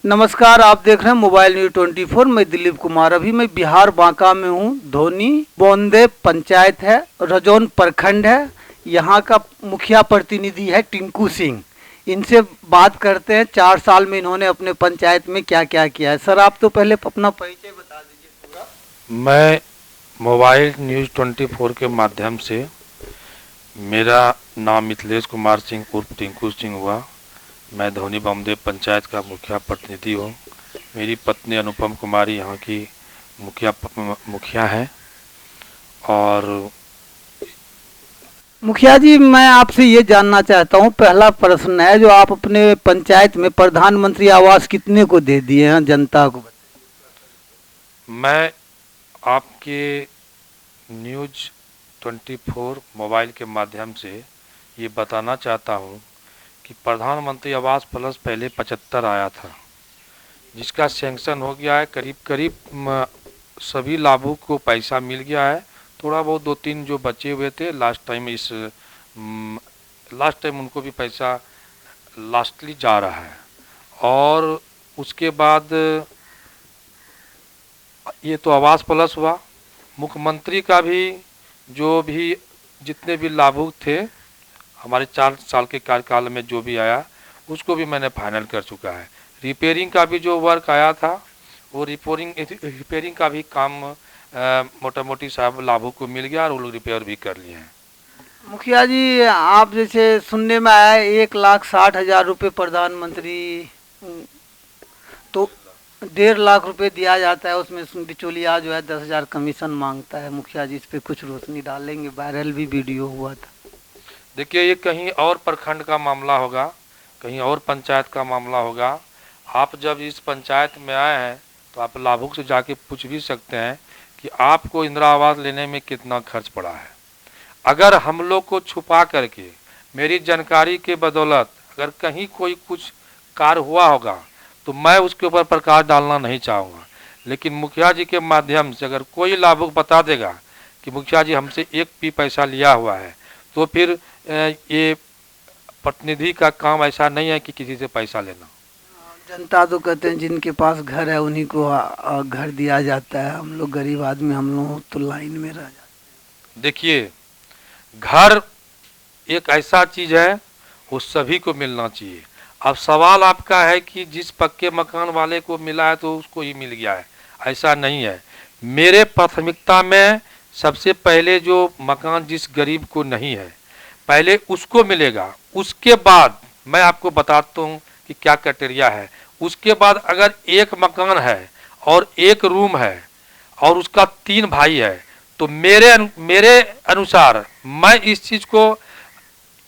नमस्कार, आप देख रहे हैं मोबाइल न्यूज 24। मैं दिलीप कुमार। अभी मैं बिहार बांका में हूँ। धोनी बोंदे पंचायत है, रजौन प्रखंड है। यहाँ का मुखिया प्रतिनिधि है टिंकू सिंह। इनसे बात करते हैं 4 साल में इन्होंने अपने पंचायत में क्या क्या किया है। सर, आप तो पहले अपना परिचय बता दीजिए पूरा। मैं मोबाइल न्यूज़ 24 के माध्यम से, मेरा नाम मिथिलेश कुमार सिंह उर्फ टिंकू सिंह हुआ। मैं धोनी बमदेव पंचायत का मुखिया प्रतिनिधि हूँ। मेरी पत्नी अनुपम कुमारी यहाँ की मुखिया है। और मुखिया जी, मैं आपसे ये जानना चाहता हूँ, पहला प्रश्न है जो आप अपने पंचायत में प्रधानमंत्री आवास कितने को दे दिए हैं जनता को? मैं आपके न्यूज़ 24 मोबाइल के माध्यम से ये बताना चाहता हूँ कि प्रधानमंत्री आवास प्लस पहले 75 आया था, जिसका सैंक्शन हो गया है। करीब करीब सभी लाभुक को पैसा मिल गया है। थोड़ा बहुत 2-3 जो बचे हुए थे लास्ट टाइम उनको भी पैसा लास्टली जा रहा है। और उसके बाद ये तो आवास प्लस हुआ। मुख्यमंत्री का भी जो भी जितने भी लाभुक थे हमारे 4 साल के कार्यकाल में जो भी आया, उसको भी मैंने फाइनल कर चुका है। रिपेयरिंग का भी जो वर्क आया था, वो रिपेयरिंग का भी काम मोटा मोटी साहब लाभुक को मिल गया और वो लोग रिपेयर भी कर लिए हैं। मुखिया जी, आप जैसे सुनने में आया 1,60,000 रुपये प्रधानमंत्री, तो 1,50,000 रुपये दिया जाता है, उसमें बिचौलिया जो है 10,000 कमीशन मांगता है। मुखिया जी, इस पे कुछ रोशनी डालेंगे? वायरल भी वीडियो हुआ था। देखिए, ये कहीं और प्रखंड का मामला होगा, कहीं और पंचायत का मामला होगा। आप जब इस पंचायत में आए हैं तो आप लाभुक से जाके पूछ भी सकते हैं कि आपको इंदिरा आवास लेने में कितना खर्च पड़ा है। अगर हम लोग को छुपा करके मेरी जानकारी के बदौलत अगर कहीं कोई कुछ कार्य हुआ होगा तो मैं उसके ऊपर प्रकाश डालना नहीं चाहूँगा। लेकिन मुखिया जी के माध्यम से अगर कोई लाभुक बता देगा कि मुखिया जी हमसे एक भी पैसा लिया हुआ है, तो फिर ये प्रतिनिधि का काम ऐसा नहीं है कि किसी से पैसा लेना। जनता तो कहते हैं जिनके पास घर है उन्हीं को घर दिया जाता है। हम लोग गरीब आदमी, हम लोग तो लाइन में रह जाते। देखिए, घर एक ऐसा चीज़ है, वो सभी को मिलना चाहिए। अब सवाल आपका है कि जिस पक्के मकान वाले को मिला है तो उसको ही मिल गया है, ऐसा नहीं है। मेरे प्राथमिकता में सबसे पहले जो मकान जिस गरीब को नहीं है, पहले उसको मिलेगा। उसके बाद मैं आपको बताता हूँ कि क्या क्राइटेरिया है। उसके बाद अगर एक मकान है और एक रूम है और उसका 3 भाई है, तो मेरे अनुसार मैं इस चीज़ को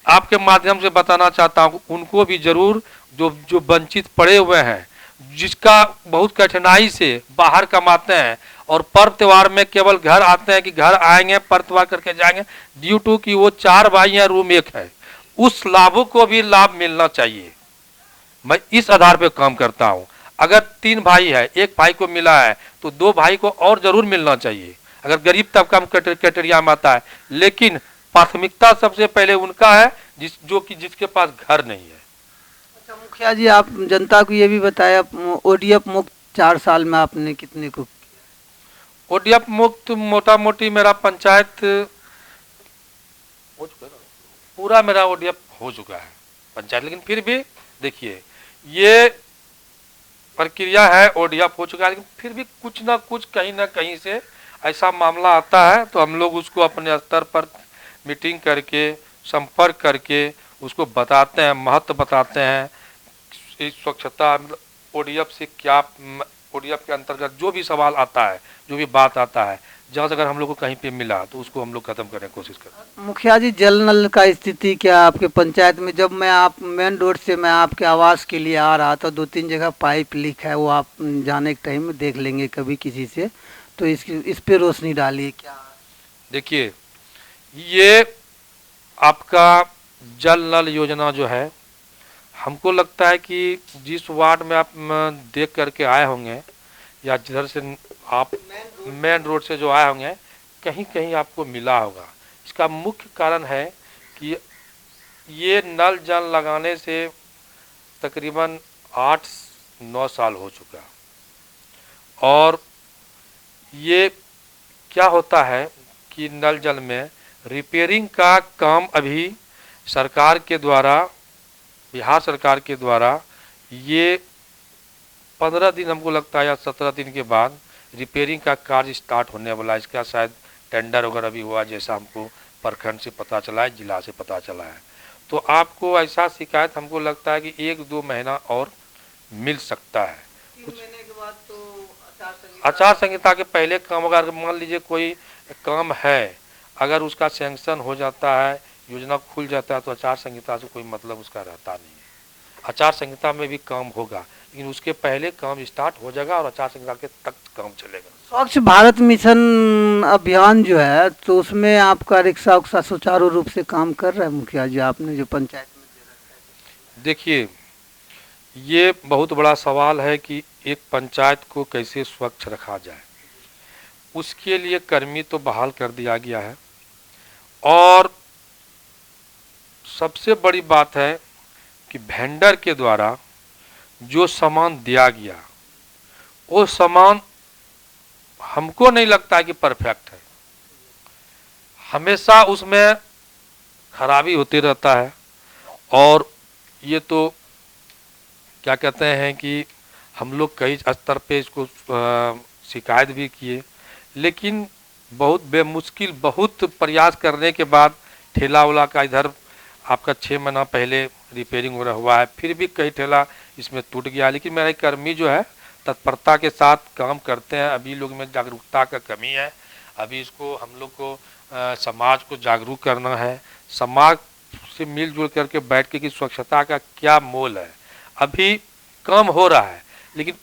आपके माध्यम से बताना चाहता हूँ। उनको भी जरूर, जो जो वंचित पड़े हुए हैं, जिसका बहुत कठिनाई से बाहर कमाते हैं और पर्व त्योहार में केवल घर आते हैं कि घर आएंगे पर्व त्योहार करके जाएंगे, ड्यू टू कि वो 4 भाई हैं, रूम एक है, उस लाभुक को भी लाभ मिलना चाहिए। मैं इस आधार पर काम करता हूँ। अगर 3 भाई है, एक भाई को मिला है तो 2 भाई को और जरूर मिलना चाहिए, अगर गरीब तबका क्राइटेरिया में आता है। लेकिन प्राथमिकता सबसे पहले उनका है जिसके पास घर नहीं है। अच्छा मुखिया जी, आप जनता को ये भी बताया, ओडीएफ मुक्त 4 साल में आपने कितने को? ओडीएफ मुक्त मोटा मोटी मेरा पंचायत हो चुका है, पूरा मेरा ओडीएफ हो चुका है पंचायत। लेकिन फिर भी देखिए, ये प्रक्रिया है, ओडीएफ हो चुका है, लेकिन फिर भी कुछ ना कुछ कहीं ना कहीं से ऐसा मामला आता है तो हम लोग उसको अपने स्तर पर मीटिंग करके, संपर्क करके उसको बताते हैं, महत्व बताते हैं। इस स्वच्छता ओडीएफ से क्या, ओडीएफ के अंतर्गत जो भी सवाल आता है, जो भी बात आता है, जहाँ से अगर हम लोग को कहीं पे मिला तो उसको हम लोग खत्म करने की कोशिश करते हैं। मुखिया जी, जल नल का स्थिति क्या आपके पंचायत में? जब मैं आप मेन रोड से मैं आपके आवास के लिए आ रहा था, 2-3 जगह पाइप लीक है, वो आप जाने के टाइम में देख लेंगे कभी किसी से, तो इस पे रोशनी डालिए क्या। देखिए, ये आपका जल नल योजना जो है, हमको लगता है कि जिस वार्ड में आप देख करके आए होंगे या जिधर से आप मेन रोड से जो आए होंगे, कहीं कहीं आपको मिला होगा। इसका मुख्य कारण है कि ये नल जल लगाने से तकरीबन 9 साल हो चुका। और ये क्या होता है कि नल जल में रिपेयरिंग का काम अभी सरकार के द्वारा, बिहार सरकार के द्वारा ये 15 दिन हमको लगता है या 17 दिन के बाद रिपेयरिंग का कार्य स्टार्ट होने वाला है। इसका शायद टेंडर वगैरह भी हुआ, जैसा हमको प्रखंड से पता चला है, जिला से पता चला है। तो आपको ऐसा शिकायत हमको लगता है कि 1-2 महीना और मिल सकता है। 3 महीने के बाद तो आचार संहिता के पहले काम, अगर मान लीजिए कोई काम है, अगर उसका सैंक्शन हो जाता है, योजना खुल जाता है, तो आचार संहिता से कोई मतलब उसका रहता नहीं है। आचार संहिता में भी काम होगा, लेकिन उसके पहले काम स्टार्ट हो जाएगा और आचार संहिता के तक काम चलेगा। स्वच्छ भारत मिशन अभियान जो है, तो उसमें आपका रिक्शा उक्सा सुचारू रूप से काम कर रहा है मुखिया जी, आपने जो पंचायत में दे रखा है? देखिए, ये बहुत बड़ा सवाल है कि एक पंचायत को कैसे स्वच्छ रखा जाए। उसके लिए कर्मी तो बहाल कर दिया गया है, और सबसे बड़ी बात है कि वेंडर के द्वारा जो सामान दिया गया, वो सामान हमको नहीं लगता है कि परफेक्ट है। हमेशा उसमें खराबी होती रहता है। और ये तो क्या कहते हैं कि हम लोग कई स्तर पे इसको शिकायत भी किए, लेकिन बहुत बेमुश्किल, बहुत प्रयास करने के बाद ठेला वाला का इधर आपका 6 महीना पहले रिपेयरिंग वगैरह हुआ है, फिर भी कई ठेला इसमें टूट गया। लेकिन मेरे कर्मी जो है तत्परता के साथ काम करते हैं। अभी लोग में जागरूकता का कमी है। अभी इसको हम लोग को समाज को जागरूक करना है, समाज से मिलजुल करके बैठ के कि स्वच्छता का क्या मोल है। अभी काम हो रहा है, लेकिन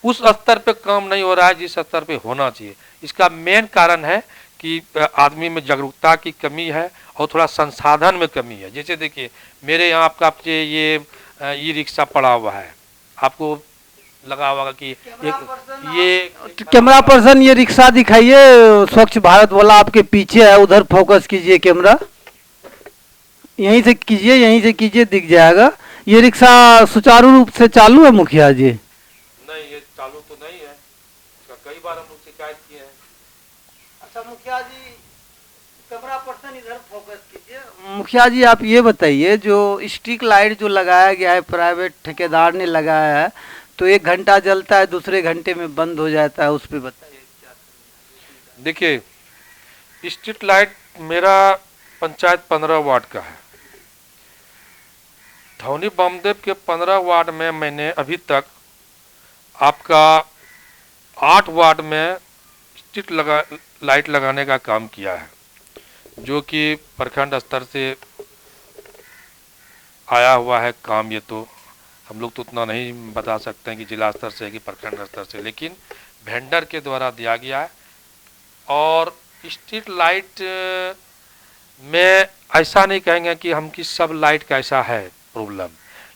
उस स्तर पे काम नहीं हो रहा है जिस स्तर पे होना चाहिए। इसका मेन कारण है कि आदमी में जागरूकता की कमी है और थोड़ा संसाधन में कमी है। जैसे देखिए, मेरे यहाँ आपका ये ई रिक्शा पड़ा हुआ है, आपको लगा होगा कि ये कैमरा पर्सन ये रिक्शा दिखाइए, स्वच्छ भारत वाला आपके पीछे है, उधर फोकस कीजिए कैमरा, यहीं से कीजिए, यहीं से कीजिए, दिख जाएगा। ये रिक्शा सुचारू रूप से चालू है मुखिया जी? नहीं, ये चालू तो नहीं है, इसका कई बार हम लोग शिकायत किए हैं। अच्छा मुखिया जी, कैमरा पर्सन इधर फोकस कीजिए। मुखिया जी आप ये बताइए, जो स्ट्रीट लाइट जो लगाया गया है, प्राइवेट ठेकेदार ने लगाया है, तो 1 घंटा जलता है, दूसरे घंटे में बंद हो जाता है, उस पर बताइए। देखिए, स्ट्रीट लाइट मेरा पंचायत 15 वार्ड का है। धौनी बामदेव के 15 वार्ड में मैंने अभी तक आपका 8 वार्ड में स्ट्रीट लाइट लगाने का काम किया है, जो कि प्रखंड स्तर से आया हुआ है काम। ये तो हम लोग तो उतना नहीं बता सकते हैं कि जिला स्तर से कि प्रखंड स्तर से, लेकिन वेंडर के द्वारा दिया गया है। और स्ट्रीट लाइट में ऐसा नहीं कहेंगे कि हम कि सब लाइट का ऐसा है प्रॉब्लम,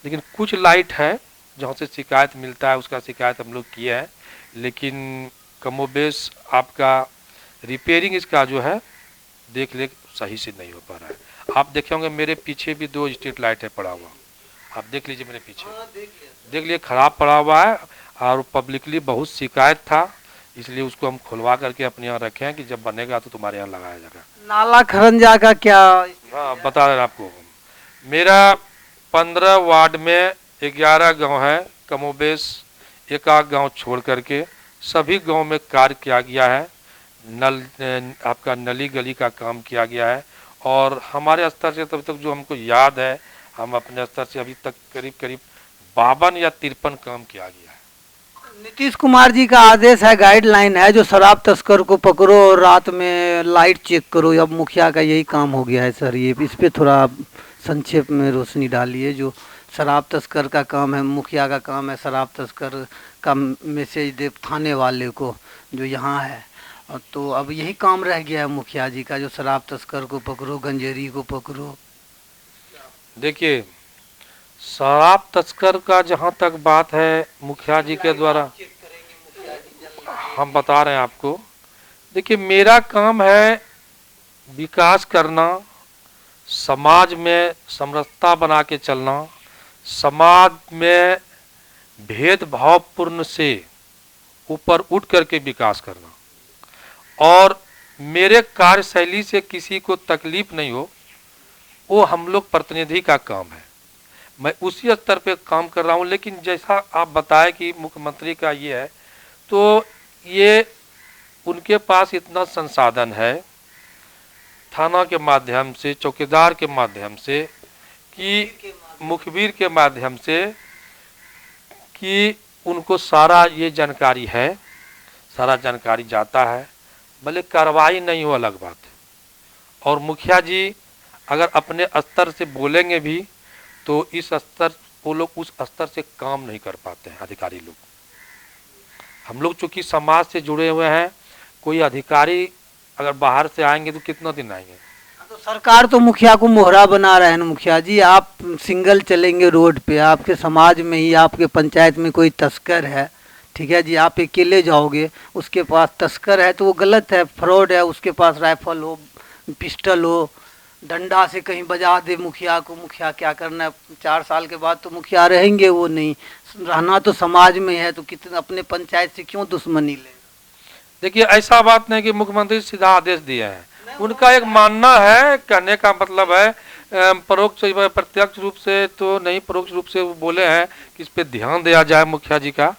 लेकिन कुछ लाइट है जहाँ से शिकायत मिलता है, उसका शिकायत हम लोग किए हैं, लेकिन कमोबेश आपका रिपेयरिंग इसका जो है देख ले सही से नहीं हो पा रहा है। आप देखे होंगे मेरे पीछे भी 2 स्ट्रीट लाइट है पड़ा हुआ, आप देख लीजिए मेरे पीछे, देख लीजिए खराब पड़ा हुआ है। और पब्लिकली बहुत शिकायत था, इसलिए उसको हम खुलवा करके अपने यहाँ रखे हैं कि जब बनेगा तो तुम्हारे यहाँ लगाया जाएगा। नाला खरंजा का क्या? हाँ, बता रहे हैं आपको। मेरा 15 वार्ड में 11 गांव है, कमोबेश एक आध गांव छोड़ करके सभी गांव में कार्य किया गया है। आपका नली गली का काम किया गया है। और हमारे स्तर से तब तक जो हमको याद है, हम अपने स्तर से अभी तक करीब 52 या 53 काम किया गया है। नीतीश कुमार जी का आदेश है, गाइडलाइन है, जो शराब तस्कर को पकड़ो और रात में लाइट चेक करो। अब मुखिया का यही काम हो गया है सर, ये इस पे थोड़ा संक्षेप में रोशनी डालिए। जो शराब तस्कर का काम है, मुखिया का काम है शराब तस्कर का मैसेज दे थाने वाले को जो यहाँ है, तो अब यही काम रह गया है मुखिया जी का, जो शराब तस्कर को पकड़ो, गंजेरी को पकड़ो। देखिए, शराब तस्कर का जहाँ तक बात है मुखिया जी के द्वारा, हम बता रहे हैं आपको। देखिए, मेरा काम है विकास करना, समाज में समरसता बना के चलना, समाज में भेदभावपूर्ण से ऊपर उठ करके विकास करना और मेरे कार्यशैली से किसी को तकलीफ नहीं हो, वो हम लोग प्रतिनिधि का काम है। मैं उसी स्तर पे काम कर रहा हूँ। लेकिन जैसा आप बताएं कि मुख्यमंत्री का ये है, तो ये उनके पास इतना संसाधन है थाना के माध्यम से, चौकीदार के माध्यम से, कि मुखबिर के माध्यम से, कि उनको सारा ये जानकारी है, सारा जानकारी जाता है। भले कार्रवाई नहीं हो अलग बात है, और मुखिया जी अगर अपने स्तर से बोलेंगे भी तो इस स्तर वो लोग उस स्तर से काम नहीं कर पाते हैं अधिकारी लोग। हम लोग चूंकि समाज से जुड़े हुए हैं, कोई अधिकारी अगर बाहर से आएंगे तो कितना दिन आएंगे। तो सरकार तो मुखिया को मोहरा बना रहे हैं ना मुखिया जी। आप सिंगल चलेंगे रोड पे, आपके समाज में ही, आपके पंचायत में कोई तस्कर है, ठीक है जी, आप अकेले जाओगे, उसके पास तस्कर है तो वो गलत है, फ्रॉड है। उसके पास राइफल हो, पिस्टल हो, डंडा से कहीं बजा दे मुखिया को, मुखिया क्या करना है? 4 साल के बाद तो मुखिया रहेंगे वो नहीं। रहना तो समाज में है, तो कितने अपने पंचायत से क्यों दुश्मनी ले? देखिए, ऐसा बात नहीं कि मुख्यमंत्री सीधा आदेश दिए हैं, उनका एक मानना है। कहने का मतलब है परोक्ष प्रत्यक्ष रूप से तो नहीं, परोक्ष रूप से वो बोले हैं कि इस पे ध्यान दिया जाए मुखिया जी का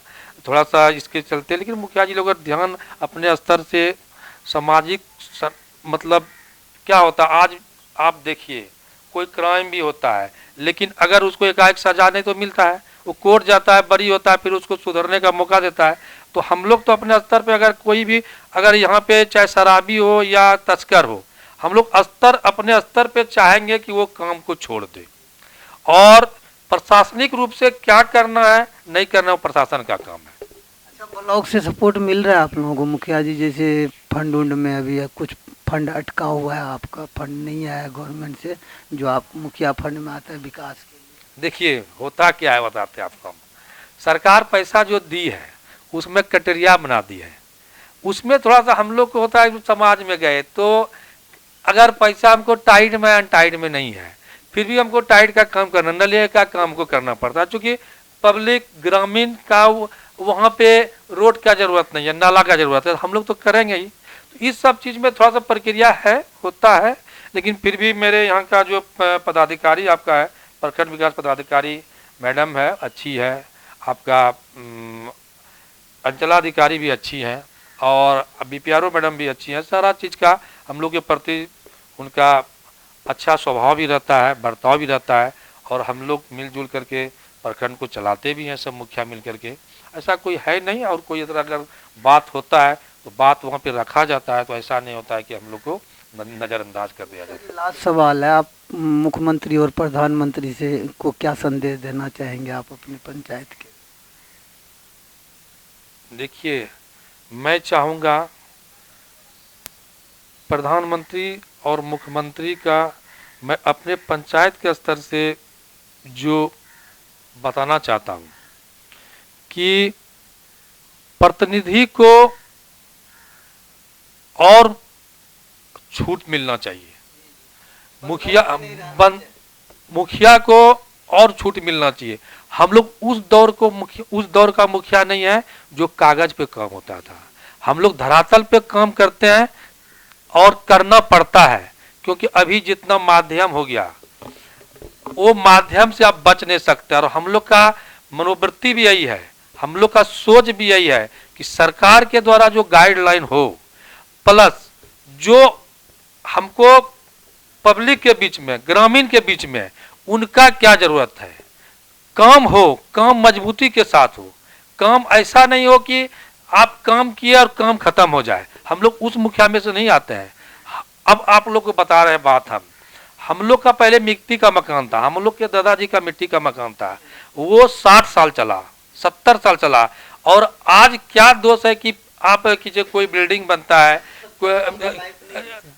थोड़ा सा इसके चलते। लेकिन मुखिया जी लोग अगर ध्यान अपने स्तर से सामाजिक मतलब क्या होता है, आज आप देखिए कोई क्राइम भी होता है, लेकिन अगर उसको एकाएक सजा नहीं तो मिलता है, वो कोर्ट जाता है, बरी होता है, फिर उसको सुधरने का मौका देता है। तो हम लोग तो अपने स्तर पे अगर कोई भी, अगर यहाँ पे चाहे शराबी हो या तस्कर हो, हम लोग अपने स्तर पे चाहेंगे कि वो काम को छोड़ दे। और प्रशासनिक रूप से क्या करना है नहीं करना वो प्रशासन का काम है। अच्छा, ब्लॉक से सपोर्ट मिल रहा है आप लोगों को मुखिया जी? जैसे फंड उंड में अभी कुछ फंड अटका हुआ है, आपका फंड नहीं आया गवर्नमेंट से, जो आप मुखिया फंड में आता है विकास के लिए? देखिए होता क्या है बताते हैं आपको। सरकार पैसा जो दी है उसमें कटरिया बना दी है, उसमें थोड़ा सा हम लोग को होता है समाज में गए तो अगर पैसा हमको टाइट में अनटाइट में नहीं है, फिर भी हमको टाइट का काम करना, नलिया का काम को करना पड़ता है। चूँकि पब्लिक ग्रामीण का वहाँ पे रोड का जरूरत नहीं है, नाला का जरूरत है, हम लोग तो करेंगे ही। तो इस सब चीज़ में थोड़ा सा प्रक्रिया है, होता है। लेकिन फिर भी मेरे यहाँ का जो पदाधिकारी आपका है, प्रखंड विकास पदाधिकारी मैडम है, अच्छी है। आपका अंचलाधिकारी भी अच्छी हैं और BPRO मैडम भी अच्छी हैं। सारा चीज़ का हम लोग के प्रति उनका अच्छा स्वभाव भी रहता है, बर्ताव भी रहता है, और हम लोग मिलजुल करके प्रखंड को चलाते भी हैं सब मुखिया मिल करके। ऐसा कोई है नहीं, और कोई अगर बात होता है तो बात वहाँ पे रखा जाता है। तो ऐसा नहीं होता है कि हम लोग को नज़रअंदाज कर दिया जाता है। लास्ट सवाल है, आप मुख्यमंत्री और प्रधानमंत्री से को क्या संदेश देना चाहेंगे आप अपनी पंचायत के? देखिए, मैं चाहूँगा प्रधानमंत्री और मुख्यमंत्री का मैं अपने पंचायत के स्तर से जो बताना चाहता हूँ कि प्रतिनिधि को और छूट मिलना चाहिए। मुखिया को और छूट मिलना चाहिए। हम लोग उस दौर का मुखिया नहीं है जो कागज पे काम होता था। हम लोग धरातल पे काम करते हैं और करना पड़ता है, क्योंकि अभी जितना माध्यम हो गया वो माध्यम से आप बच नहीं सकते। और हम लोग का मनोवृत्ति भी यही है, हम लोग का सोच भी यही है कि सरकार के द्वारा जो गाइडलाइन हो, प्लस जो हमको पब्लिक के बीच में, ग्रामीण के बीच में उनका क्या जरूरत है, काम हो, काम मजबूती के साथ हो। काम ऐसा नहीं हो कि आप काम किए और काम खत्म हो जाए। हम लोग उस मुखिया में से नहीं आते हैं। अब आप लोग को बता रहे हैं बात, हम लोग का पहले मिट्टी का मकान था, हम लोग के दादाजी का मिट्टी का मकान था, वो 60 साल चला, 70 साल चला। और आज क्या दोष है कि आप कीजिए कोई बिल्डिंग बनता है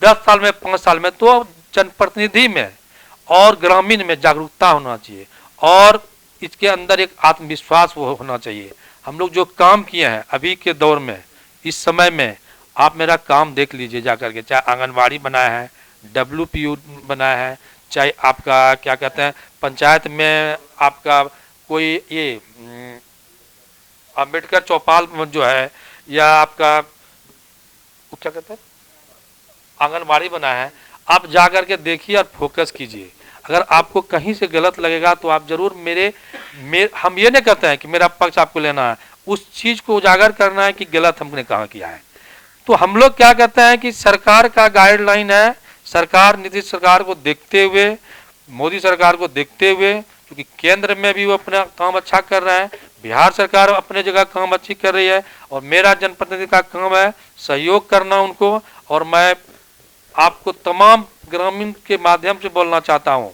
10 साल में, 5 साल में। तो जनप्रतिनिधि में और ग्रामीण में जागरूकता होना चाहिए, और इसके अंदर एक आत्मविश्वास होना चाहिए। हम लोग जो काम किए हैं अभी के दौर में, इस समय में, आप मेरा काम देख लीजिए जा करके, चाहे आंगनबाड़ी बनाया है, WPU बनाया है, चाहे आपका क्या कहते हैं पंचायत में आपका कोई ये अम्बेडकर चौपाल में जो है, या आपका वो क्या कहते हैं आंगनबाड़ी बना है, आप जा करके देखिए और फोकस कीजिए। अगर आपको कहीं से गलत लगेगा तो आप जरूर हम ये नहीं कहते हैं कि मेरा पक्ष आपको लेना है, उस चीज को उजागर करना है कि गलत हमने कहाँ किया है। तो हम लोग क्या कहते हैं कि सरकार का गाइडलाइन है, सरकार नीतीश सरकार को देखते हुए, मोदी सरकार को देखते हुए, क्योंकि केंद्र में भी वो अपना काम अच्छा कर रहे हैं, बिहार सरकार अपने जगह काम अच्छी कर रही है, और मेरा जनप्रतिनिधि का काम है सहयोग करना उनको। और मैं आपको तमाम ग्रामीण के माध्यम से बोलना चाहता हूं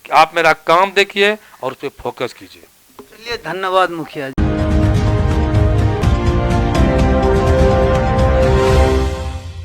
कि आप मेरा काम देखिए और उस पर फोकस कीजिए। चलिए, धन्यवाद मुखिया जी।